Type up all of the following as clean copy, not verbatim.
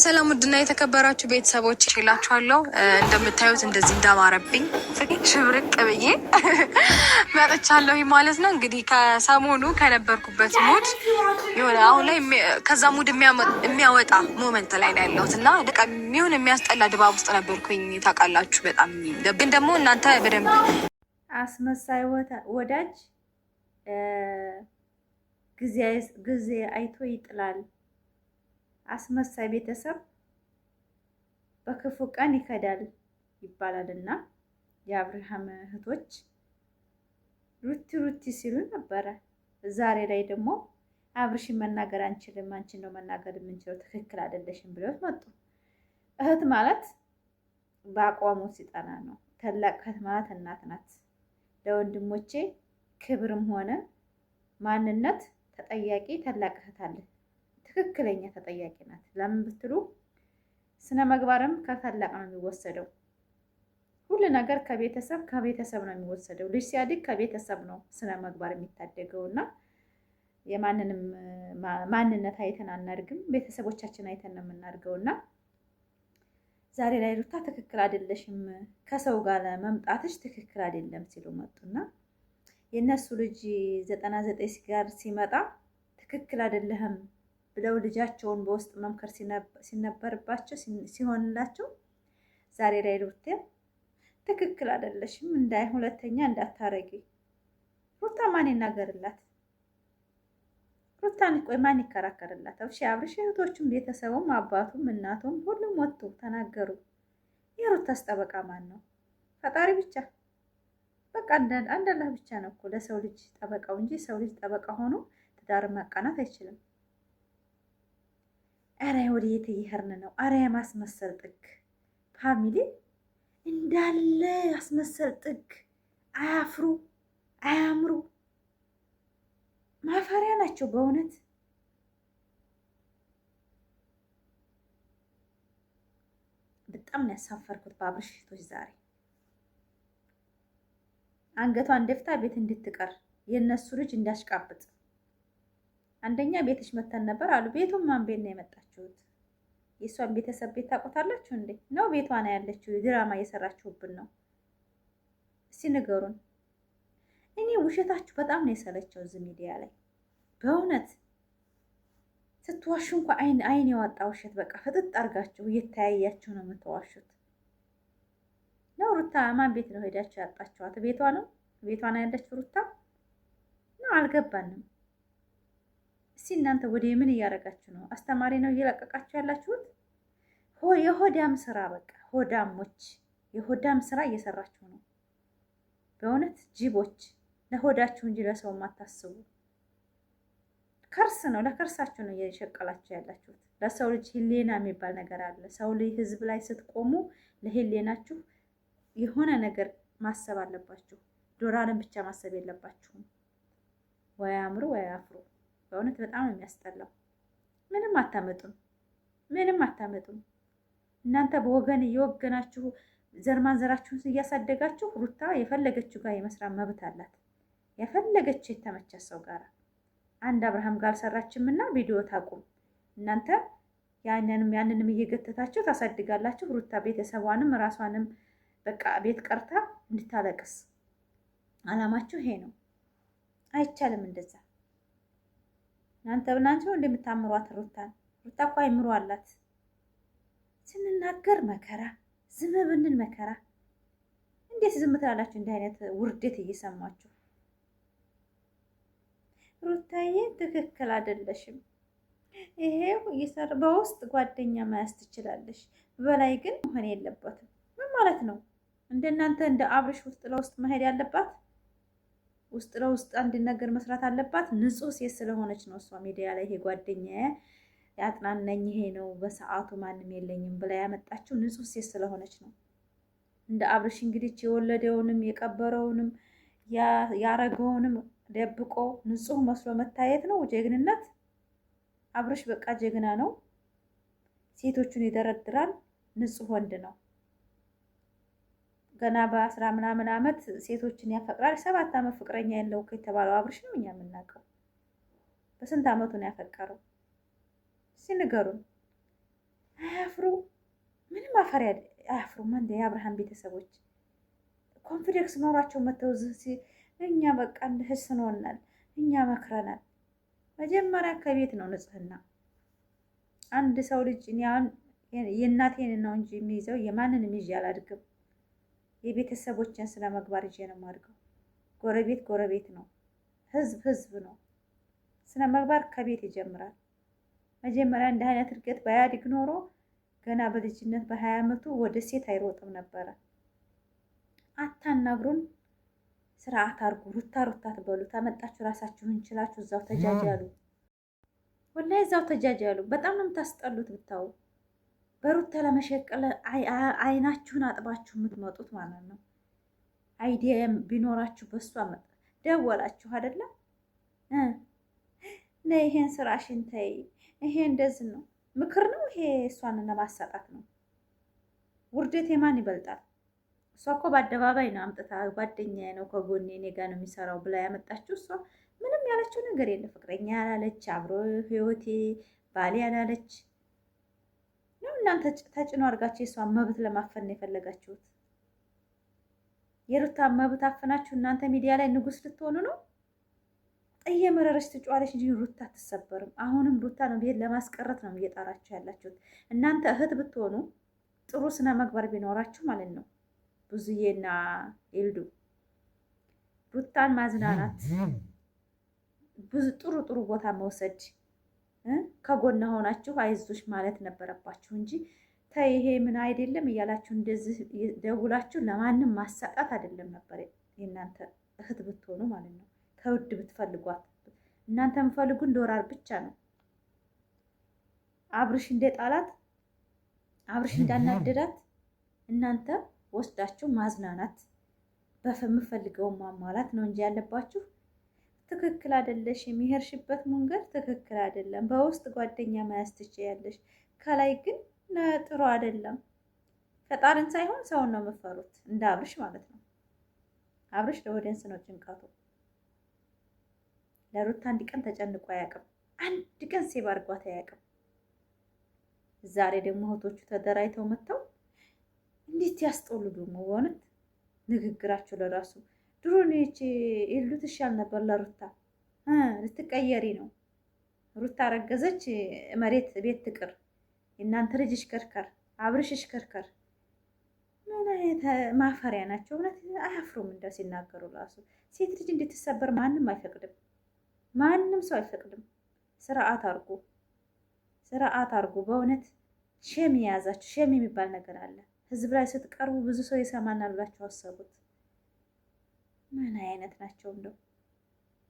ሰላም ውድና የተከበራችሁ ቤተሰቦች ይላችኋለሁ። እንደምታዩት እንደዚህ እንዳማረብኝ ሽብርቅ ብዬ መጥቻለሁ ማለት ነው። እንግዲህ ከሰሞኑ ከነበርኩበት ሙድ የሆነ አሁን ላይ ከዛ ሙድ የሚያወጣ ሞመንት ላይ ነው ያለሁት እና በቃ የሚሆን የሚያስጠላ ድባብ ውስጥ ነበርኩኝ። ታውቃላችሁ በጣም ግን ደግሞ እናንተ በደንብ አስመሳይ ወዳጅ ጊዜ አይቶ ይጥላል። አስመሳይ ቤተሰብ በክፉ ቀን ይከዳል ይባላልና የአብርሃም እህቶች ሩቲ ሲሉ ነበረ። ዛሬ ላይ ደግሞ አብርሽን መናገር አንችልም፣ አንቺን ነው መናገር የምንችለው፣ ትክክል አይደለሽም ብለው መጡ። እህት ማለት በአቋሙ ሲጠና ነው። ታላቅ እህት ማለት እናት ናት። ለወንድሞቼ ክብርም ሆነ ማንነት ተጠያቂ ታላቅ እህት አለ። ትክክለኛ ተጠያቂ ናት። ለምን ብትሉ ስነ ምግባርም ከታላቅ ነው የሚወሰደው። ሁሉ ነገር ከቤተሰብ ነው የሚወሰደው። ልጅ ሲያድግ ከቤተሰብ ነው ስነ ምግባር የሚታደገው እና የማንንም ማንነት አይተን አናድግም፣ ቤተሰቦቻችን አይተን ነው የምናድገው እና ዛሬ ላይ ሩታ ትክክል አይደለሽም፣ ከሰው ጋር መምጣትሽ ትክክል አይደለም ሲሉ መጡና የነሱ ልጅ 99 ጋር ሲመጣ ትክክል አይደለህም ብለው ልጃቸውን በውስጥ መምከር ሲነበርባቸው ሲሆንላቸው ዛሬ ላይ ሩታ ትክክል አይደለሽም ሁለተኛ እንዳታረጊ። ሩታ ማን ይናገርላት? ሩታን ቆይ ማን ይከራከርላት? እሺ አብርሽ እህቶቹም ቤተሰቡም አባቱም እናቱም ሁሉም ወጡ ተናገሩ። የሩታስ ጠበቃ ማን ነው? ፈጣሪ ብቻ። በቃ አንድ አላህ ብቻ ነው እኮ ለሰው ልጅ ጠበቃው እንጂ ሰው ልጅ ጠበቃ ሆኖ ትዳር ማቃናት አይችልም። አረ ወዴት እየሄድን ነው? አረ የማስመሰል ጥግ ፋሚሊ እንዳለ ያስመሰል ጥግ። አያፍሩ አያምሩ ማፈሪያ ናቸው በእውነት። በጣም ነው ያሳፈርኩት በአብርሽ እህቶች ዛሬ አንገቷን ደፍታ ቤት እንድትቀር የነሱ ልጅ እንዳሽቃብጥ። አንደኛ ቤትሽ መተን ነበር አሉ። ቤቱን ማን ቤት ነው የመጣችሁት? የእሷን ቤተሰብ ቤት ታውቁታላችሁ እንዴ? ነው ቤቷ ነው ያለችው? ድራማ እየሰራችሁብን ነው። እስቲ ንገሩን። እኔ ውሸታችሁ በጣም ነው የሰለቸው እዚህ ሚዲያ ላይ በእውነት ስትዋሹ እንኳ አይን የዋጣ ውሸት በቃ ፍጥጥ አድርጋችሁ እየተያያችሁ ነው የምትዋሹት። ነው ሩታ ማን ቤት ነው ሄዳችሁ ያጣችኋት? ቤቷ ነው ያለችው ሩታ ነው? አልገባንም። እስቲ እናንተ ወደ ምን እያደረጋችሁ ነው? አስተማሪ ነው እየለቀቃችሁ ያላችሁት? የሆዳም ስራ በቃ ሆዳሞች፣ የሆዳም ስራ እየሰራችሁ ነው በእውነት ጅቦች። ለሆዳችሁ እንጂ ለሰው ማታስቡ ከርስ ነው፣ ለከርሳችሁ ነው እየሸቀላችሁ ያላችሁት። ለሰው ልጅ ህሊና የሚባል ነገር አለ። ሰው ልጅ ህዝብ ላይ ስትቆሙ ለህሊናችሁ የሆነ ነገር ማሰብ አለባችሁ። ዶላርን ብቻ ማሰብ የለባችሁም። ወይ አምሩ ወይ አፍሩ። በእውነት በጣም ነው የሚያስጠላው። ምንም አታመጡም። እናንተ በወገን እየወገናችሁ ዘራችሁን እያሳደጋችሁ ሩታ የፈለገችው ጋር የመስራት መብት አላት። የፈለገችው የተመቸ ሰው ጋር አንድ አብርሃም ጋር አልሰራችምና ቪዲዮ ታቁም። እናንተ ያንንም እየገተታችሁ ታሳድጋላችሁ። ሩታ ቤተሰቧንም ራሷንም በቃ ቤት ቀርታ እንድታለቅስ አላማችሁ ይሄ ነው። አይቻልም እንደዛ። እናንተ ነው እንደምታምሯት ሩታ እኮ አይምሮ አላት። ስንናገር መከራ፣ ዝም ብንል መከራ። እንዴት ዝም ትላላችሁ? እንዲህ አይነት ውርደት እየሰማችሁ። ሩታዬ ትክክል አይደለሽም። ይሄው በውስጥ ጓደኛ መያዝ ትችላለሽ፣ በላይ ግን መሆን የለበትም። ምን ማለት ነው? እንደናንተ እንደ አብርሽ ውስጥ ለውስጥ መሄድ ያለባት፣ ውስጥ ለውስጥ አንድ ነገር መስራት አለባት። ንጹህ ሴት ስለሆነች ነው እሷ ሚዲያ ላይ ይሄ ጓደኛዬ ያጥናነኝ ይሄ ነው በሰዓቱ ማንም የለኝም ብላ ያመጣችው ንጹህ ሴት ስለሆነች ነው። እንደ አብርሽ እንግዲህ የወለደውንም የቀበረውንም ያረገውንም ደብቆ ንጹህ መስሎ መታየት ነው ጀግንነት። አብርሽ በቃ ጀግና ነው። ሴቶቹን ይደረድራል። ንጹህ ወንድ ነው። ገና በ10 ምናምን ዓመት ሴቶችን ያፈቅራል። 7 ዓመት ፍቅረኛ ያለው ከተባለው አብርሽ ነው እኛ የምናውቀው። በስንት ዓመቱ ነው ያፈቀረው? ሲንገሩን አያፍሩ? ምንም አፈር አያፍሩም። አንድ የአብርሃም ቤተሰቦች ኮንፊደንስ ኖሯቸው መተው እኛ በቃ ህስኖናል፣ እኛ መክረናል። መጀመሪያ ከቤት ነው ንጽህና። አንድ ሰው ልጅ የእናቴን ነው እንጂ የሚይዘው የማንንም ይዤ አላድግም። የቤተሰቦችን ስነ ምግባር ይዤ ነው የማድገው። ጎረቤት ጎረቤት ነው፣ ህዝብ ህዝብ ነው። ስነ ምግባር ከቤት ይጀምራል። መጀመሪያ እንደ አይነት እድገት ባያድግ ኖሮ ገና በልጅነት በ20 ዓመቱ ወደ ሴት አይሮጥም ነበረ። አታናግሩን፣ ስርዓት አርጉ። ሩታ ሩታ ትበሉ ታመጣችሁ ራሳችሁን እንችላችሁ እዛው ተጃጃሉ። ወላሂ እዛው ተጃጃሉ። በጣም ነው የምታስጠሉት ብታው። በሩታ ለመሸቀል አይናችሁን አጥባችሁ የምትመጡት ማለት ነው። አይዲያ ቢኖራችሁ በሷ ደወላችሁ አይደለም ነይ ይሄን ስራሽን ተይ፣ ይሄ እንደዚህ ነው። ምክር ነው ይሄ፣ እሷን ለማሳጣት ነው። ውርደት የማን ይበልጣል? እሷ እኮ በአደባባይ ነው አምጥታ ጓደኛዬ ነው ከጎኔ እኔ ጋር ነው የሚሰራው ብላ ያመጣችው። እሷ ምንም ያለችው ነገር የለ። ፍቅረኛ ያላለች፣ አብሮ ህይወቴ ባሌ ያላለች ነው። እናንተ ተጭኖ አድርጋችሁ የእሷን መብት ለማፈን ነው የፈለጋችሁት። የሩታ መብት አፍናችሁ እናንተ ሚዲያ ላይ ንጉስ ልትሆኑ ነው። እየመረረች ትጫዋለች እንጂ ሩታ አትሰበርም። አሁንም ሩታ ነው ቤት ለማስቀረት ነው እየጣራችሁ ያላችሁት። እናንተ እህት ብትሆኑ ጥሩ ስነ ምግባር ቢኖራችሁ ማለት ነው። ብዙዬና ኤልዱ ሩታን ማዝናናት፣ ብዙ ጥሩ ጥሩ ቦታ መውሰድ፣ ከጎና ሆናችሁ አይዞሽ ማለት ነበረባችሁ እንጂ ተይ ይሄ ምን አይደለም እያላችሁ እንደዚህ ደውላችሁ ለማንም ማሳጣት አይደለም ነበር። የእናንተ እህት ብትሆኑ ማለት ነው። ከውድ ብትፈልጓት እናንተ የምፈልጉን ዶላር ብቻ ነው። አብርሽ እንደ ጣላት አብርሽ እንዳናደዳት እናንተ ወስዳችሁ ማዝናናት በምፈልገውን ማሟላት ነው እንጂ ያለባችሁ። ትክክል አይደለሽ። የሚሄርሽበት መንገድ ትክክል አይደለም። በውስጥ ጓደኛ መያዝ ትችያለሽ፣ ከላይ ግን ጥሩ አይደለም። ፈጣሪን ሳይሆን ሰውን ነው የምፈሩት፣ እንደ አብርሽ ማለት ነው። አብርሽ ለወደንስ ነው ጭንቀቱ። ለሩታ አንድ ቀን ተጨንቆ አያውቅም። አንድ ቀን ሴብ አድርጓት አያውቅም። ዛሬ ደግሞ እህቶቹ ተደራጅተው መጥተው እንዴት ያስጠሉ ደግሞ በእውነት ንግግራቸው ለራሱ። ድሮ ነች ይሉ ትሻል ነበር ለሩታ ልትቀየሪ ነው። ሩታ ረገዘች፣ መሬት ቤት ትቅር፣ የእናንተ ልጅ እሽከርከር፣ አብርሽ እሽከርከር። ምን አይነት ማፈሪያ ናቸው እውነት። አያፍሩም እንደ ሲናገሩ ራሱ። ሴት ልጅ እንድትሰበር ማንም አይፈቅድም፣ ማንም ሰው አይፈቅድም። ስርዓት አርጉ፣ ስርዓት አርጉ። በእውነት ሼም የያዛችሁ ሼም የሚባል ነገር አለ። ህዝብ ላይ ስትቀርቡ ብዙ ሰው ይሰማናል ብላችሁ አሰቡት። ምን አይነት ናቸው እንደው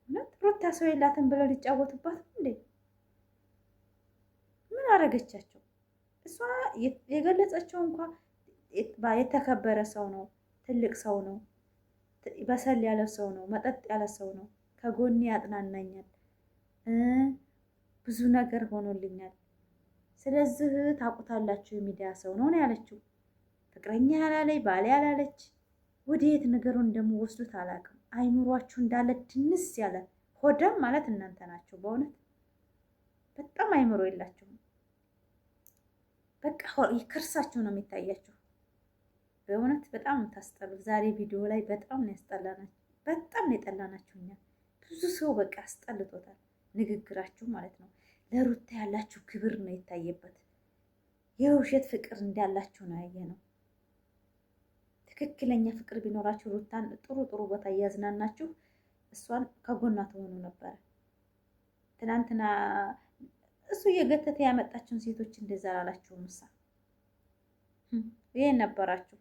እውነት። ሩታ ሰው የላትም ብለው ሊጫወቱባት እንዴ? ምን አረገቻቸው? እሷ የገለጸችው እንኳ የተከበረ ሰው ነው፣ ትልቅ ሰው ነው፣ በሰል ያለ ሰው ነው፣ መጠጥ ያለ ሰው ነው፣ ከጎኔ ያጥናናኛል፣ ብዙ ነገር ሆኖልኛል። ስለዚህ ታውቁታላችሁ የሚዲያ ሰው ነው ያለችው። ፍቅረኛ ያላለች ባሌ ያላለች ወዴት ነገሩን እንደምወስዱት አላውቅም። አይምሯችሁ እንዳለ ድንስ ያለ ሆዳም ማለት እናንተ ናቸው። በእውነት በጣም አይምሮ የላችሁም። በቃ ከርሳችሁ ነው የሚታያችሁ። በእውነት በጣም የምታስጠሉ። ዛሬ ቪዲዮ ላይ በጣም ነው ያስጠላናችሁ፣ በጣም ነው የጠላናችሁ። እኛ ብዙ ሰው በቃ አስጠልቶታል ንግግራችሁ ማለት ነው። ለሩታ ያላችሁ ክብር ነው የታየበት። የውሸት ፍቅር እንዳላችሁ ነው ያየ ነው። ትክክለኛ ፍቅር ቢኖራችሁ ሩታን ጥሩ ጥሩ ቦታ እያዝናናችሁ እሷን ከጎኗ ትሆኑ ነበረ። ትናንትና እሱ እየገተተ ያመጣችውን ሴቶች እንደዛ አላላችሁም? ምሳ ይሄን ነበራችሁ።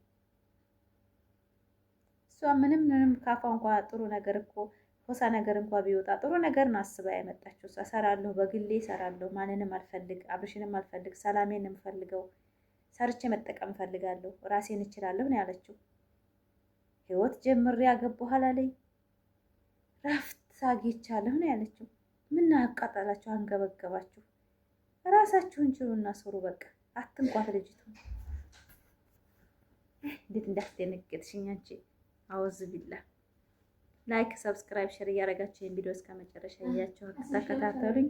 እሷ ምንም ካፋ እንኳ ጥሩ ነገር እኮ ሆሳ ነገር እንኳ ቢወጣ ጥሩ ነገር ነው አስባ ያመጣችሁ። እሰራለሁ፣ በግሌ እሰራለሁ፣ ማንንም አልፈልግ፣ አብርሽንም አልፈልግ፣ ሰላሜን የምፈልገው ሰርቼ መጠቀም ፈልጋለሁ፣ ራሴን እችላለሁ ነው ያለችው። ህይወት ጀምሬ ያገባሁ በኋላ ላይ ረፍት አግኝቻለሁ ነው ያለችው። ምን አቃጠላችሁ? አንገበገባችሁ? ራሳችሁን ችሉና ስሩ። በቃ አትንኳት ልጅቱ። እንዴት እንዳስደነገጥሽኝ አንቺ! አውዝ ቢላ። ላይክ፣ ሰብስክራይብ፣ ሼር እያደረጋችሁ ይሄን ቪዲዮ እስከ መጨረሻ እያያችሁ ተከታተሉኝ።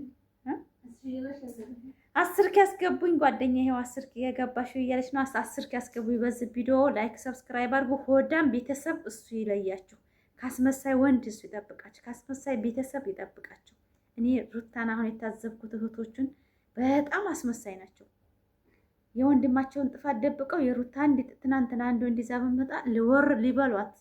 10 ያስገቡኝ ጓደኛ ይሄው 10 የገባሽ እያለች ነው። 10 ያስገቡኝ። በዚህ ቪዲዮ ላይክ ሰብስክራይብ አድርጉ። ሆዳም ቤተሰብ እሱ ይለያችሁ፣ ካስመሳይ ወንድ እሱ ይጠብቃችሁ፣ ካስመሳይ ቤተሰብ ይጠብቃችሁ። እኔ ሩታን አሁን የታዘብኩት እህቶቹን በጣም አስመሳይ ናቸው። የወንድማቸውን ጥፋት ደብቀው የሩታ ትናንትና አንድ ወንድ ይዛ በመጣ ሊወር ሊበሏት